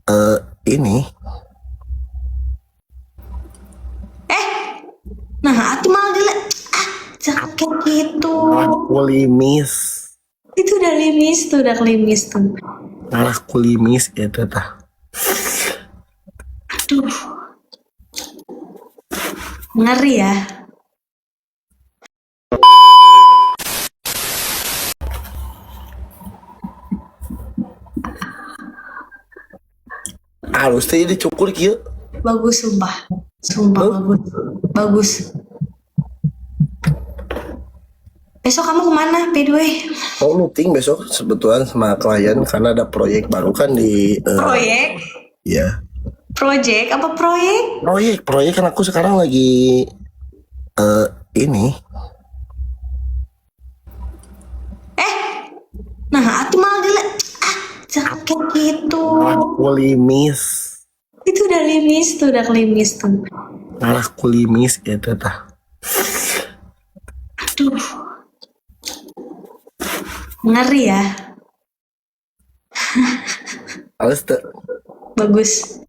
Ini Nah, atuh malah jangan kayak gitu. kulimis, Itu udah klimis tuh. malah kulimis itu tah. Aduh, ngeri ya. Harus teh dicukur kieu. Bagus sumpah. Sumpah bagus. Besok kamu kemana, by the way? Mau meeting besok sebetulnya sama klien karena ada proyek baru kan di Proyek? ya. Project? Apa proyek? Proyek kan aku sekarang lagi ini. Nah, atuh malah jangan kayak gitu. Kulimis, Itu udah klimis tuh. malah kulimis itu tah. Aduh, ngeri ya. Harus teh, Bagus.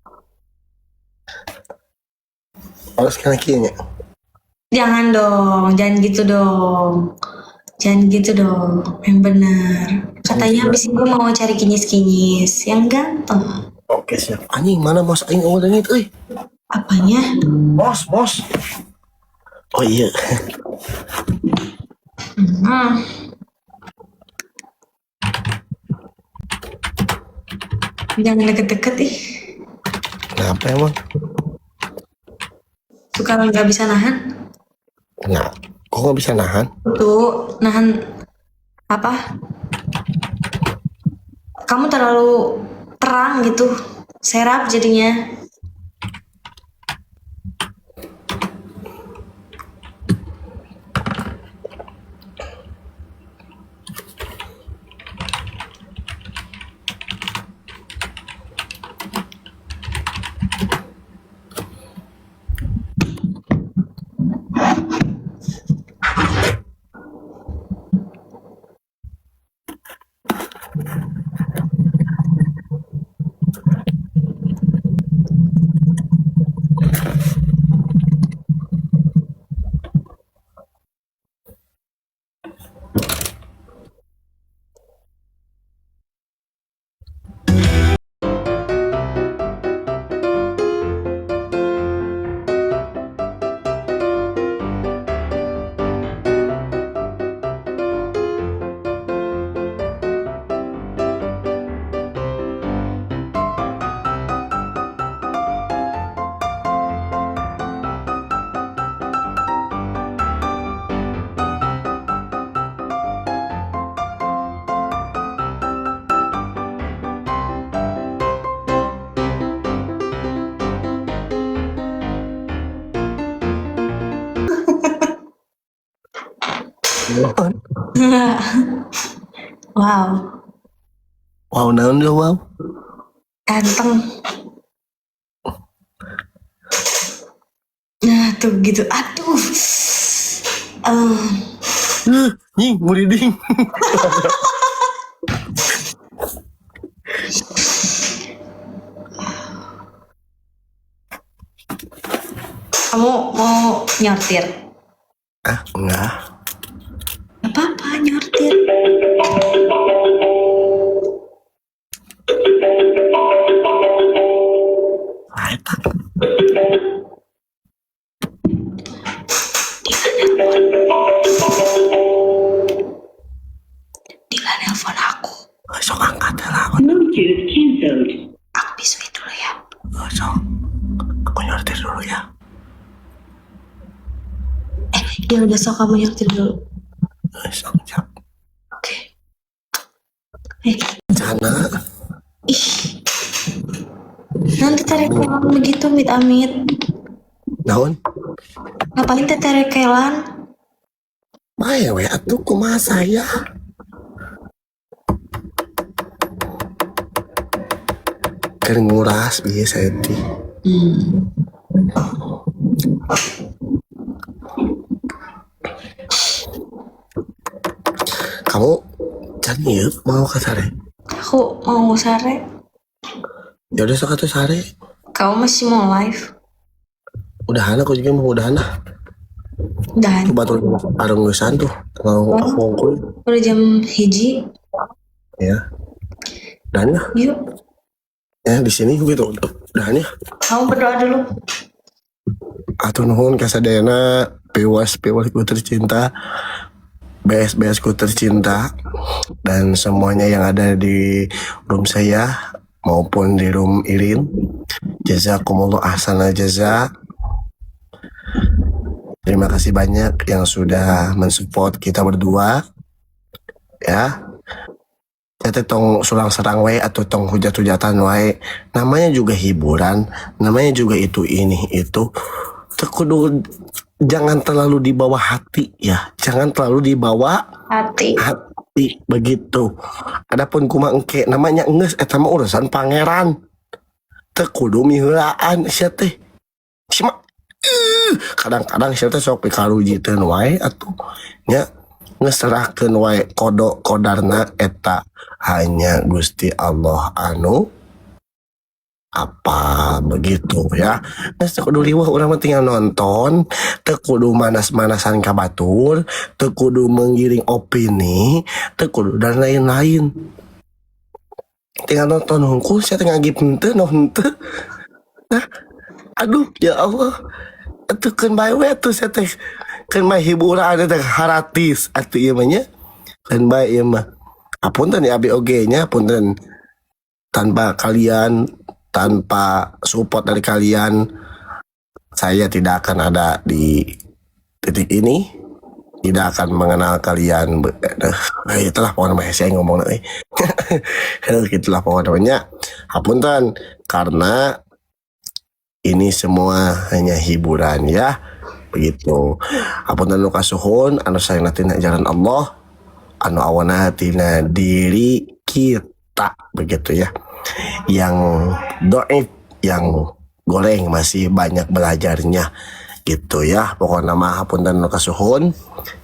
harus kena kieu nya. Jangan dong, jangan gitu dong, yang benar. Katanya abis itu mau cari kinyis-kinyis yang ganteng. Oke siap. Anjing mana mos aing eueuh leungit euy. Apanya? Mos. Oh iya. Hmm. Jangan deket-deket ih. Kenapa emang? Suka nggak bisa nahan. Nah, kok nggak bisa nahan? Tuh, nahan apa? Kamu terlalu terang gitu. Serap jadinya. Wow, Wow, naon dia wow? ganteng. Nah, tuh gitu. Aduh. Nying, muriding. Kamu mau nyortir? Ah, enggak. Apa-apa nyortir. Ah, eta. Dila nelpon aku. Sok angkat lah. Bluetooth cancelled. Aku bisui dulu ya. Sok. Aku nyortir dulu ya. Ya udah, sok kamu nyortir dulu. Sok, siap. Oke. Sana. Ih. Nanti terekelan begitu, amit-amit. Naon? Ngapain teh terekelan? Maya we atuh kumaha saya. Kan nguras biasa itu. Kamu can ieu mau ka sare? Aku mau sare. Ya udah satu sehari. Kamu masih mau live? Udahan aku juga mau udahan lah. Udahan. Coba tuh arung gesan tuh. Mau aku ngomong Udah jam 1. ya. Dan ya, Yuk, ya di sini gitu. Udahan ya. kamu berdoa dulu. Atur nuhun kasadayana pewas ku tercinta. BS ku tercinta dan semuanya yang ada di room saya maupun di room Irin. Jazakumullah ahsana jaza. Terima kasih banyak yang sudah mensupport kita berdua. Ya. Jadi tong sulang serang wae atau tong hujat-hujatan wae. Namanya juga hiburan, namanya juga itu ini itu. Kudu jangan terlalu dibawa hati ya. Jangan terlalu dibawa Hati. begitu. Adapun kumaha engke namanya geus eta mah urusan pangeran. Teu kudu miheulaan sia teh. Cuma kadang-kadang sia teh sok pikarujiteun wae atuh nya ngeserahkeun wae kodarna eta hanya Gusti Allah anu apa begitu ya. Geus teu kudu riweuh urang mah tinggal nonton, teu kudu manas-manasan ka batur, teu kudu menggiring opini, teu kudu dan lain-lain. Tinggal nonton hungkul saya tengah ngagip henteu noh henteu. Nah, aduh ya Allah. Atuh keun bae we atuh saya teh. Keun bae hiburan teh haratis atuh ieu mah nya. Keun bae ieu mah. Apunten ya abi oge nya, apunten. Tanpa kalian, tanpa support dari kalian, saya tidak akan ada di titik ini, tidak akan mengenal kalian. Itulah pokoknya saya ngomong gitulah pokoknya. Hapunten karena ini semua hanya hiburan ya, begitu. Hapunten nu kasuhun anu sayangna tina jalan Allah, anu awana tina diri kita, begitu ya. Yang doif, yang goreng masih banyak belajarnya gitu ya. Pokoknya mah hapunten nu kasuhun.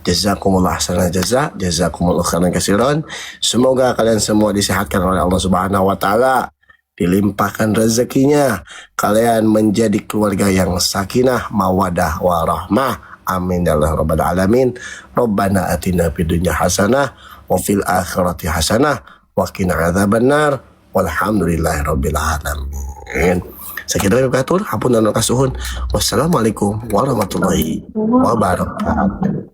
Jazakumullah ahsana jaza, jazakumullah khairan katsiran. Semoga kalian semua disehatkan oleh Allah Subhanahu wa taala, dilimpahkan rezekinya, kalian menjadi keluarga yang sakinah, mawadah, warahmah. Amin ya Allah rabbal alamin. Rabbana atina fid dunya hasanah wa fil akhirati hasanah wa qina adzabannar. Walhamdulillahi rabbil alamin. Sekian dari hapunten kasuhun. Wassalamualaikum warahmatullahi wabarakatuh.